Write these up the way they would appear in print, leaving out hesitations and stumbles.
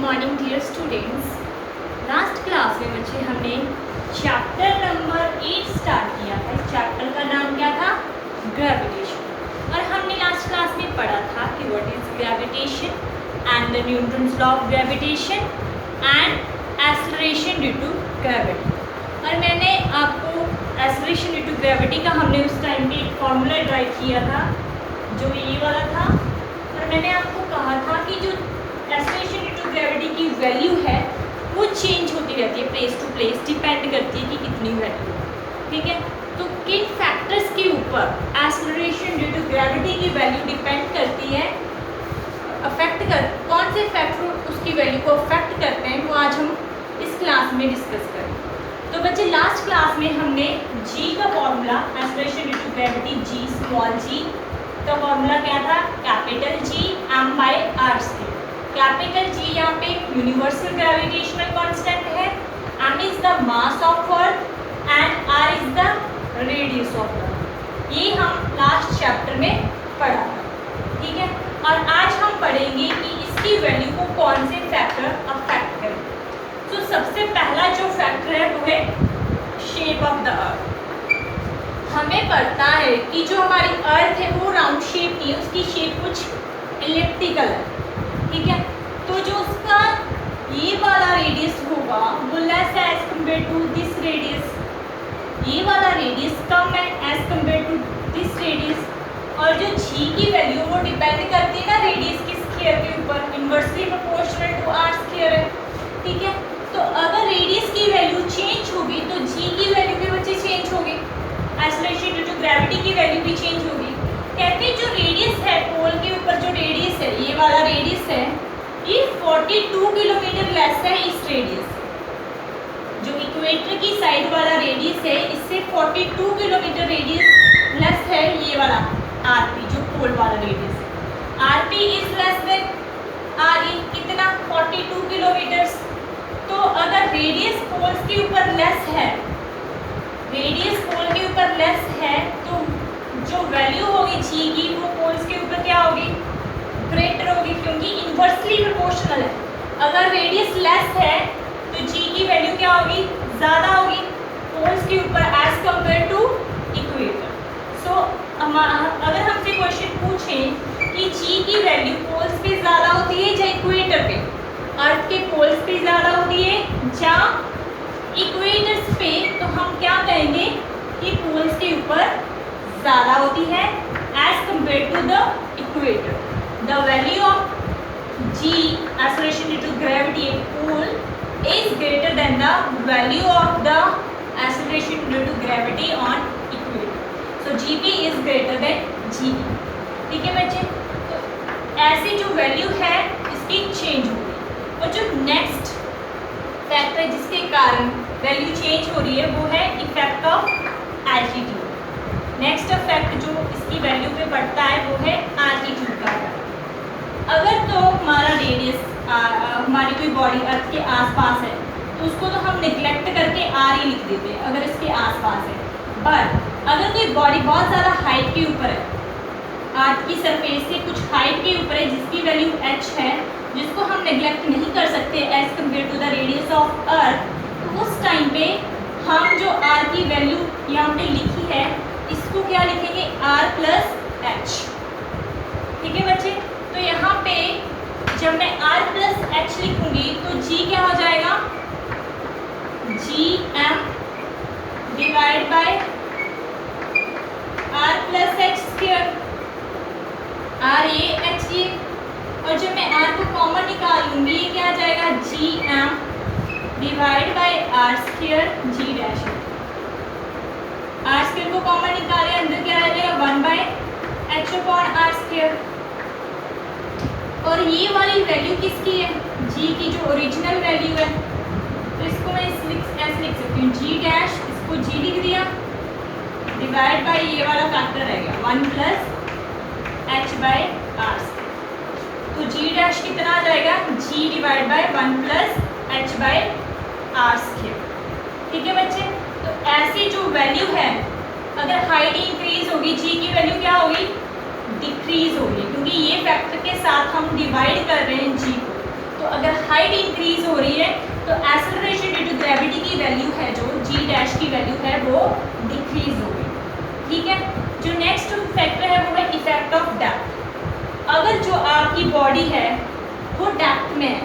Morning dear students. Last class में बच्चे हमने चैप्टर नंबर 8 स्टार्ट किया था। इस चैप्टर का नाम क्या था? ग्रेविटेशन। और हमने लास्ट क्लास में पढ़ा था कि what is gravitation and the Newton's law of gravitation and acceleration due to gravity. और मैंने आपको एक्सेलरेशन ड्यू टू ग्रेविटी का हमने उस टाइम पे एक फॉर्मूला ड्राइव किया था जो ये वाला था। और मैंने आपको कहा था कि जो एक्सेलरेशन ड्यू टू ग्रेविटी की वैल्यू है वो चेंज होती रहती है, प्लेस टू प्लेस डिपेंड करती है कि कितनी वैल्यू है। ठीक है, तो किन फैक्टर्स के ऊपर एक्सेलरेशन ड्यू टू ग्रेविटी की वैल्यू डिपेंड करती है, कौन से फैक्टर उसकी वैल्यू को अफेक्ट करते हैं, वो आज हम इस क्लास में डिस्कस करेंगे। तो बच्चे लास्ट क्लास में हमने जी का formula acceleration due to gravity G small G का फॉर्मूला क्या था? Capital G M by R square. Capital G यहाँ पे यूनिवर्सल ग्रेविटेशनल कांस्टेंट है, M is the mass of earth and R is the radius of earth. ये हम last chapter में पढ़ा था। ठीक है, और आज हम पढ़ेंगे कि इसकी वैल्यू को कौन से फैक्टर अफेक्ट करें। तो सबसे पहला जो फैक्टर है वो है शेप ऑफ द अर्थ। हमें पता है कि जो हमारी अर्थ है वो राउंड शेप नहीं है, उसकी शेप कुछ इलिप्टिकल है। ठीक है, तो जो उसका ये वाला रेडियस होगा वो लेस है as compare to this radius. ये वाला रेडियस कम है as compare to this radius. और जो जी की वैल्यू वो डिपेंड करती है ना रेडियस की स्क्वायर के ऊपर, inversely proportional to R square है। ठीक है, तो अगर रेडियस की वैल्यू चेंज होगी तो जी की वैल्यू भी बच्चे चेंज होगी, एक्सेलरेशन ड्यू टू ग्रेविटी की वैल्यू भी चेंज होगी। कहते हैं जो रेडियस है पोल के ऊपर, जो रेडियस है ये वाला रेडियस है, ये 42 किलोमीटर लेस है इस रेडियस से। जो इक्वेटर की साइड वाला रेडियस है इससे 42 किलोमीटर रेडियस लेस है ये वाला आरपी, जो पोल वाला रेडियस है। आरपी इज लेस देन आरई, कितना? 42 किलोमीटर्स। तो अगर रेडियस पोल्स के ऊपर लेस है, रेडियस पोल के ऊपर लेस है, तो जो वैल्यू होगी जी की वो पोल्स के ऊपर क्या होगी? ग्रेटर होगी, क्योंकि इनवर्सली प्रोपोर्शनल है। अगर रेडियस लेस है तो जी की वैल्यू क्या होगी? ज़्यादा होगी पोल्स के ऊपर एज कम्पेयर टू इक्वेटर। सो अगर हमसे क्वेश्चन पूछें कि जी की वैल्यू पोल्स पे ज़्यादा होती है या इक्वेटर पे, अर्थ के पोल्स पे ज़्यादा होती है या इक्वेटर्स पे, तो हम क्या कहेंगे कि पोल्स के ऊपर ज़्यादा होती है as compare to the equator. The value of g acceleration due to gravity at pole is greater than the value of the acceleration due to gravity on equator. So g P is greater than g. ठीक है बच्चे, तो ऐसी जो value है इसकी change होगी। और जो नेक्स्ट फैक्टर जिसके कारण वैल्यू चेंज हो रही है वो है effect of altitude. Next effect जो इसकी वैल्यू पे पड़ता है वो है एल्टीट्यूड का। अगर तो हमारा रेडियस हमारी कोई बॉडी अर्थ के आसपास है तो उसको तो हम निगलेक्ट करके आर ही लिख देते हैं अगर इसके आसपास है। बट अगर कोई बॉडी बहुत ज़्यादा हाइट के ऊपर है, अर्थ की सरफेस से कुछ हाइट के ऊपर है जिसकी वैल्यू एच है, जिसको हम निगलेक्ट नहीं कर सकते as compare to the radius of earth, तो उस टाइम पे हम जो आर की वैल्यू यहाँ पे लिखी है इसको क्या लिखेंगे? R plus H. ठीक है बच्चे, तो यहाँ पे जब मैं आर प्लस एच लिखूंगी तो जी क्या हो जाएगा? G M divide by R plus H square. R ये एच ये, और जब मैं आर को कॉमन निकाल लूँगी ये क्या आ जाएगा? G M divide by R square G dash. R square को कॉमन निकाले, अंदर क्या आ जाएगा? 1 by H upon R square. और ये वाली वैल्यू किसकी है? जी की जो ओरिजिनल वैल्यू है, तो इसको मैं ऐसे लिख सकती हूँ जी डैश, इसको जी लिख दिया, डिवाइड बाय ये वाला फैक्टर रहेगा 1 plus h by R square. तो जी डैश कितना आ जाएगा? G divide by 1 plus h by R square. ठीक है बच्चे, तो ऐसी जो वैल्यू है अगर हाइट इंक्रीज होगी जी की वैल्यू क्या होगी? डिक्रीज होगी, क्योंकि ये फैक्टर के साथ हम डिवाइड कर रहे हैं जी को, तो अगर हाइट इंक्रीज हो रही है तो एक्सेलरेशन ड्यू टू ग्रेविटी की वैल्यू है जो जी डैश की वैल्यू है वो डिक्रीज होगी। ठीक है, जो नेक्स्ट फैक्टर है वो है इफेक्ट ऑफ डेप्थ। अगर जो आपकी बॉडी है वो डेप्थ में है,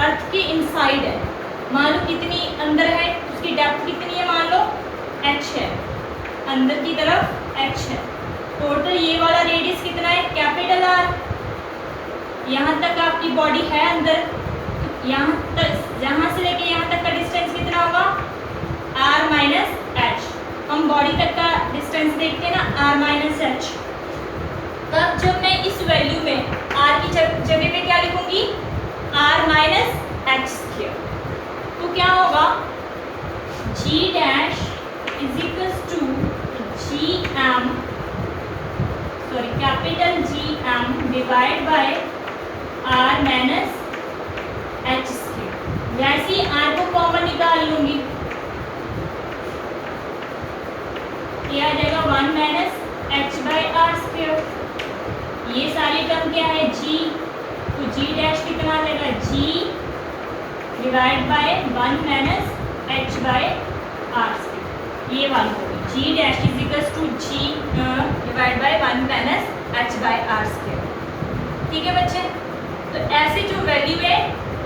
अर्थ के इनसाइड है, मान लो कितनी अंदर है, उसकी डेप्थ कितनी है, मान लो h है, अंदर की तरफ h है, टोटल ये वाला रेडियस कितना है, कैपिटल R, यहाँ तक आपकी बॉडी है अंदर, यहाँ तक, यहाँ से लेके यहाँ तक का डिस्टेंस कितना होगा, r माइनस h। हम बॉडी तक का डिस्टेंस देखते हैं ना, r माइनस h। तब जब मैं इस वैल्यू में r की जगह पे क्या लिखूंगी, r माइनस h स्क्वायर, तो क्या होगा, g dash is equals to G M, sorry capital G M divide by r minus h square. वैसे ही r को कॉमन निकाल लूंगी, ये आ जाएगा 1 minus h by R square. ये सारी टर्म क्या है, g, तो g डैश कितना आ जाएगा, g divide by 1 minus h by R square, ये वाली होगी g dash is equals to g divide by 1 minus h by R square. ठीक है बच्चे, तो ऐसे जो वैल्यू है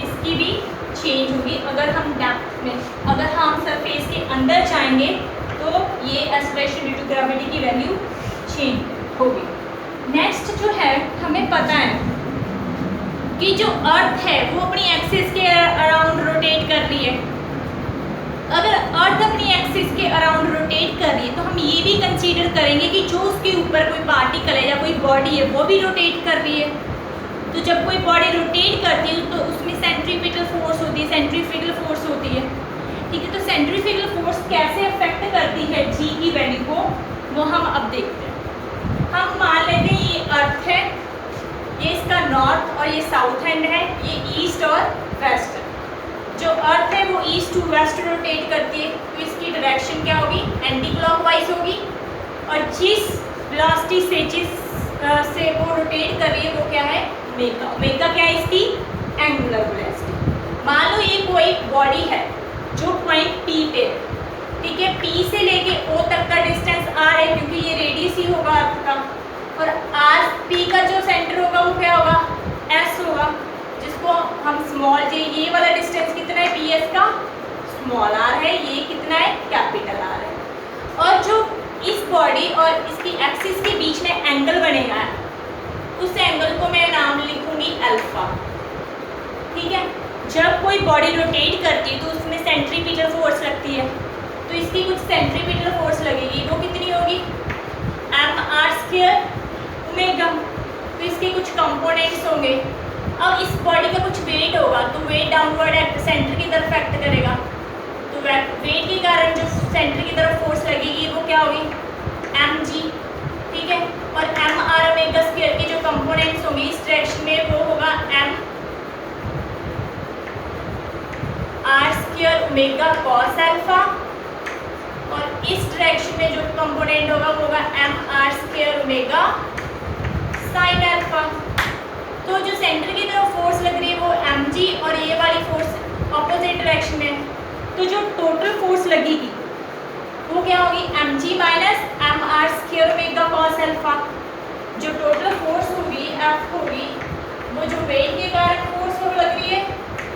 इसकी भी चेंज होगी अगर हम डेप्थ में, अगर हम सरफेस के अंदर जाएंगे तो ये एक्सेलरेशन ड्यू टू ग्रेविटी की वैल्यू चेंज होगी। नेक्स्ट जो है, हमें पता है कि जो अर्थ है वो अपनी एक्सिस के अराउंड रोटेट कर रही है। अगर अर्थ अपनी एक्सिस के अराउंड रोटेट कर रही है तो हम ये भी कंसीडर करेंगे कि जो उसके ऊपर कोई पार्टिकल है या कोई बॉडी है वो भी रोटेट कर रही है। तो जब कोई बॉडी रोटेट करती है तो उसमें सेंट्रीपिटल फोर्स होती है, सेंट्रीफ्यूगल फोर्स होती है। ठीक है, तो सेंट्रीफ्यूगल फोर्स कैसे अफेक्ट करती है जी की वैल्यू को, वो हम अब देखते हैं। हम मान लेते हैं ये अर्थ है, ये इसका नॉर्थ और ये साउथ एंड है, ये ईस्ट और वेस्ट है। जो अर्थ है वो ईस्ट टू वेस्ट रोटेट करती है, तो इसकी डायरेक्शन क्या होगी, एंटी क्लॉकवाइज होगी। और जिस वेलोसिटी से वो रोटेट कर रही है वो क्या है, ओमेगा। ओमेगा क्या है इसकी, एंगुलर वेलोसिटी। मान लो ये कोई बॉडी है जो पॉइंट P पे है, ठीक है, P से लेके O तक का डिस्टेंस R है क्योंकि ये रेडियस ही होगा अर्थ का, और R P का जो सेंटर होगा वो क्या होगा, S होगा, जिसको हम स्मॉल जे, ये वाला डिस्टेंस कितना है PS का, स्मॉल r है, ये कितना है, कैपिटल R है। और जो इस बॉडी और इसकी एक्सिस के बीच में एंगल बनेगा, उस एंगल को मैं नाम लिखूंगी अल्फा। ठीक है, जब कोई बॉडी रोटेट करती है तो उसमें सेंट्रीपिटल फोर्स लगती है, तो इसकी कुछ सेंट्रीपिटल फोर्स लगेगी, वो कितनी होगी, mr स्क्वायर ओमेगा। तो इसके कुछ कंपोनेंट्स होंगे। अब इस बॉडी का कुछ वेट होगा तो वेट डाउनवर्ड सेंटर की तरफ एक्ट करेगा, तो वेट के कारण जो सेंटर की तरफ फोर्स लगेगी वो क्या होगी, mg। ठीक है, और mr ओमेगा स्क्वायर के जो कंपोनेंट्स होंगे इस डायरेक्शन में वो होगा m r square omega cos alpha, और इस डायरेक्शन में जो कंपोनेंट होगा वो होगा m r square omega sine alpha. तो जो सेंटर की तरफ फोर्स लग रही है वो mg और ये वाली फोर्स ऑपोजिट डायरेक्शन में, तो जो टोटल फोर्स लगेगी वो क्या होगी, mg minus m r square omega cos alpha. जो टोटल फोर्स होगी F होगी वो जो वेट के कारण फोर्स वो लग रही है,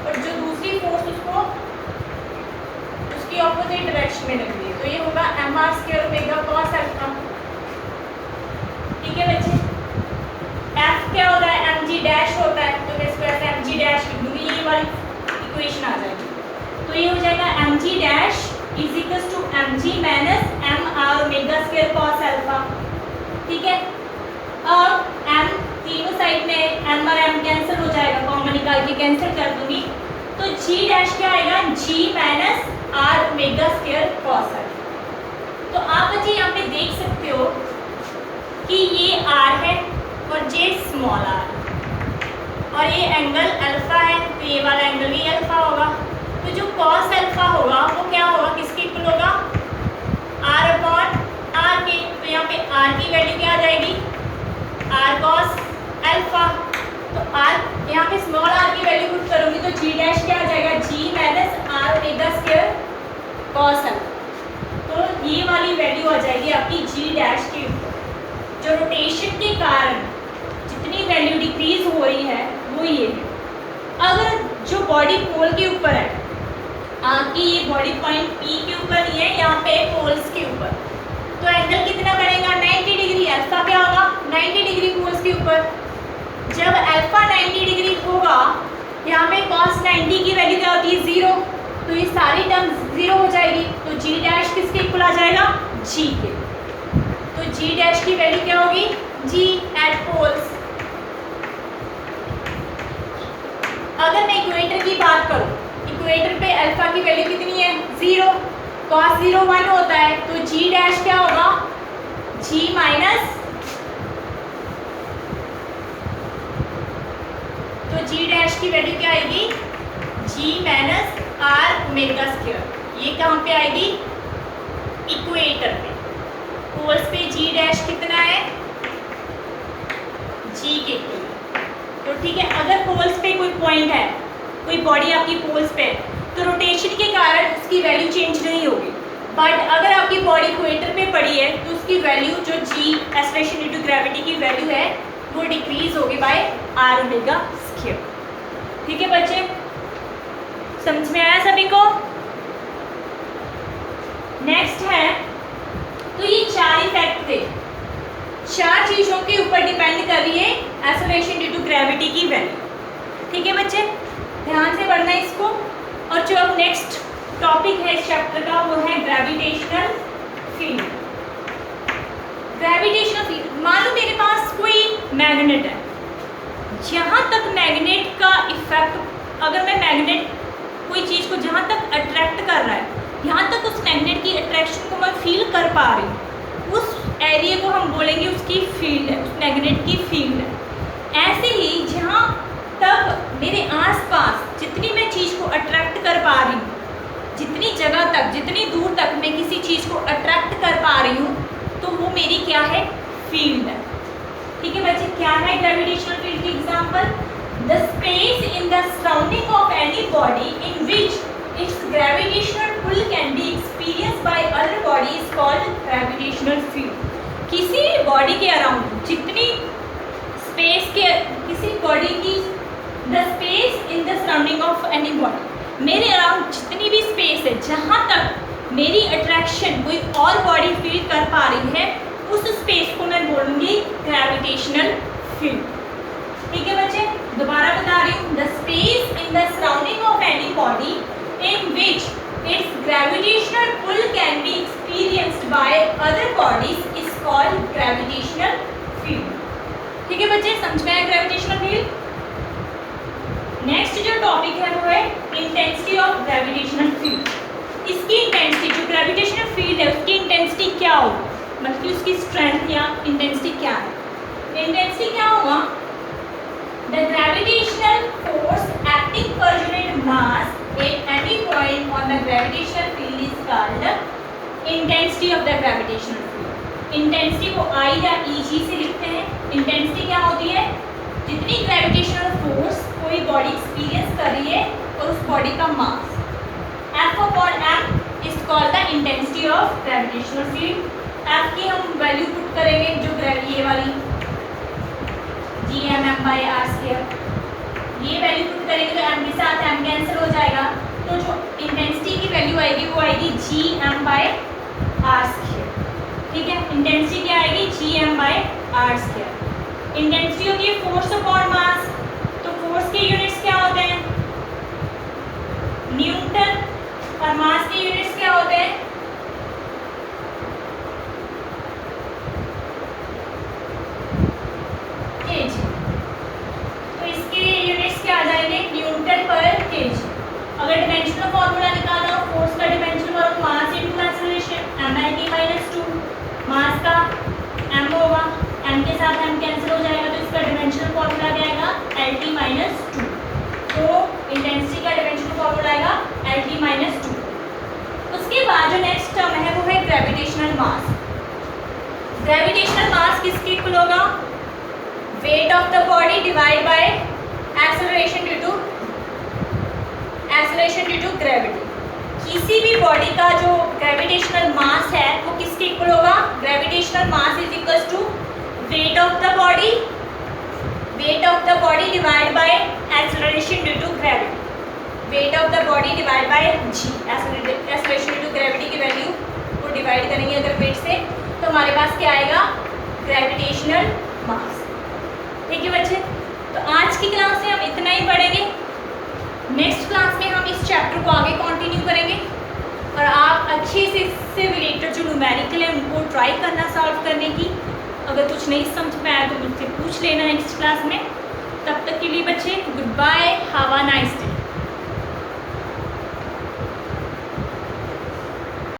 और जो दूसरी फोर्स उसको उसकी ऑपोजिट डायरेक्शन में लग रही है, तो ये होगा m r square omega cos alpha. ठीक है बच्चे, F क्या होता है, mg डैश होता है, तो मैं इसको ऐसे mg डैश लिख दूंगी, ये वाली इक्वेशन आ जाएगी। तो ये हो जाएगा mg dash is equals to mg minus m r omega square cos alpha. ठीक है, अब m तीनों साइड में m और m कैंसिल हो जाएगा, कॉमन निकाल के कैंसिल कर दूंगी, तो g डैश क्या आएगा, g minus r omega square cos alpha. तो आप बच्चे यहाँ पे देख सकते हो कि ये r है और ये स्मॉल r, और ये एंगल अल्फा है, तो ये वाला एंगल भी अल्फा होगा। तो जो कॉस अल्फा होगा वो क्या होगा, किसके इक्वल होगा, r अपॉन r के। तो यहाँ पे r की वैल्यू क्या आ जाएगी, r कॉस अल्फा। तो r यहाँ पे स्मॉल r की वैल्यू पुट करूँगी cos अल्फा। तो ये वाली वैल्यू आ जाएगी आपकी जी डैश के ऊपर। जो रोटेशन के कारण जितनी वैल्यू डिक्रीज हो रही है वो ये है। अगर जो बॉडी पोल के ऊपर है, आपकी ये बॉडी पॉइंट पी के ऊपर नहीं है, यहाँ पे पोल्स के ऊपर, तो एंगल कितना बढ़ेगा 90 डिग्री। अल्फा क्या होगा 90 डिग्री पोल्स के ऊपर। जब अल्फा 90 डिग्री होगा, यहाँ पे cos 90 की वैल्यू क्या होती है 0, तो ये सारी टर्म 0 हो जाएगी। तो जी डैश किसके इक्वल आ जाएगा जी के। तो जी डैश की वैल्यू क्या होगी जी एट पोल्स। अगर मैं इक्वेटर की बात करूं, इक्वेटर पे अल्फा की वैल्यू कितनी है 0, cos 0 1 होता है, तो जी डैश क्या होगा जी माइनस, तो जी डैश की वैल्यू क्या आएगी जी माइनस आर ओमेगा स्क्वायर। ये कहाँ पे आएगी इक्वेटर पे। पोल्स पे जी डैश कितना है जी के इक्वल। तो ठीक है, अगर पोल्स पे कोई पॉइंट है, कोई बॉडी आपकी पोल्स पे है, तो रोटेशन के कारण उसकी वैल्यू चेंज नहीं होगी। बट अगर आपकी बॉडी इक्वेटर पे पड़ी है तो उसकी वैल्यू जो जी एक्सेलरेशन ड्यू टू ग्रेविटी की वैल्यू है वो डिक्रीज होगी बाय आर ओमेगा स्क्वायर। ठीक है बच्चे, समझ में आया सभी को। नेक्स्ट है, तो ये 4 इफेक्ट थे, 4 चीजों के ऊपर डिपेंड कर रही है एक्सेलरेशन ड्यू टू ग्रेविटी की वैल्यू। ठीक है बच्चे, ध्यान से पढ़ना है इसको। और जो अब नेक्स्ट टॉपिक है इस चैप्टर का वो है ग्रेविटेशनल फील्ड। ग्रेविटेशनल फील्ड, मान लो मेरे पास कोई मैग्नेट है, जहाँ तक मैग्नेट का इफेक्ट, अगर मैं मैग्नेट कोई चीज़ को जहाँ तक अट्रैक्ट कर रहा है, यहाँ तक उस मैग्नेट की अट्रैक्शन को मैं फील कर पा रही हूँ, उस एरिया को हम बोलेंगे उसकी फील्ड है, उस मैग्नेट की फील्ड है। ऐसे ही जहाँ तक मेरे आसपास जितनी मैं चीज़ को अट्रैक्ट कर पा रही हूँ, जितनी जगह तक, जितनी दूर तक मैं किसी चीज़ को अट्रैक्ट कर पा रही हूँ, तो वो मेरी क्या है फील्ड है। ठीक है बच्चे, क्या है ग्रेविटेशनल फील्ड की example? The space in the surrounding of any body in which its gravitational pull can be experienced by other body is called gravitational field. किसी बॉडी के अराउंड जितनी स्पेस के, किसी बॉडी की, the space in the surrounding of any body, मेरे around जितनी भी space है जहाँ तक मेरी अट्रैक्शन कोई और बॉडी फील कर पा रही है, उस स्पेस को मैं बोलूँगी ग्रेविटेशनल फील्ड। ठीक है बच्चे, दोबारा बता रही हूँ, the space in the surrounding of any body in which its gravitational pull can be experienced by other bodies is called gravitational field. ठीक है बच्चे, समझ में आया ग्रेविटेशनल फील्ड। नेक्स्ट जो टॉपिक है वो है इंटेंसिटी ऑफ ग्रेविटेशनल फील्ड। इसकी इंटेंसिटी, जो ग्रेविटेशनल फील्ड है उसकी इंटेंसिटी क्या होगी, मतलब उसकी स्ट्रेंथ या इंटेंसिटी क्या है। इंटेंसिटी क्या होगा, the gravitational force acting per unit mass at any point on the gravitational field is called intensity of the gravitational field. Intensity को आई या ईजी से लिखते हैं। इंटेंसिटी क्या होती है, जितनी ग्रेविटेशनल फोर्स कोई बॉडी एक्सपीरियंस कर रही है और उस बॉडी का मास, F upon m is called the intensity of gravitational field. F की हम वैल्यू पुट करेंगे, जो ये वाली Gmm/r², ये वैल्यू पुट करेंगे तो m के साथ m कैंसिल हो जाएगा, तो जो इंटेंसिटी की वैल्यू आएगी वो आएगी Gm/r²। ठीक है, इंटेंसिटी क्या आएगी Gm/r²। इंटेंसिटी होती है फोर्स अपॉन मास, तो फोर्स के यूनिट्स क्या होते हैं न्यूटन, और मास के यूनिट्स क्या होते हैं केजी। तो इसके यूनिट्स क्या आ जाएंगे न्यूटन पर केजी। अगर डिमेंशनल फॉर्मूला निकालना हो, फोर्स का डिमेंशनल और मास इनटू एक्सेलरेशन mLT-2, मास का m होगा, m के साथ m कैंसिल हो जाएगा, तो इसका डिमेंशनल फॉर्मूला क्या आएगा LT-2। तो इंटेंसिटी का डिमेंशनल फॉर्मूला आएगा LT-2। उसके बाद जो नेक्स्ट टर्म है वो है ग्रेविटेशनल मास। ग्रेविटेशनल मास किसके इक्वल होगा, weight of the body divide by acceleration due to gravity. किसी भी बॉडी का जो ग्रेविटेशनल मास है वो किसके इक्वल होगा? Gravitational mass is equal to weight of the body, weight of the body divide by acceleration due to gravity, weight of the body divide by G, acceleration due to gravity की value को divide करेंगे अगर weight से, तो हमारे पास क्या आएगा? Gravitational mass. ठीक है बच्चे, तो आज की क्लास में हम इतना ही पढ़ेंगे। नेक्स्ट क्लास में हम इस चैप्टर को आगे कंटिन्यू करेंगे और आप अच्छे से इससे रिलेटेड जो न्यूमेरिकल है उनको ट्राई करना सॉल्व करने की। अगर कुछ नहीं समझ में आया तो मुझसे पूछ लेना नेक्स्ट क्लास में। तब तक के लिए बच्चे good bye, have a nice day.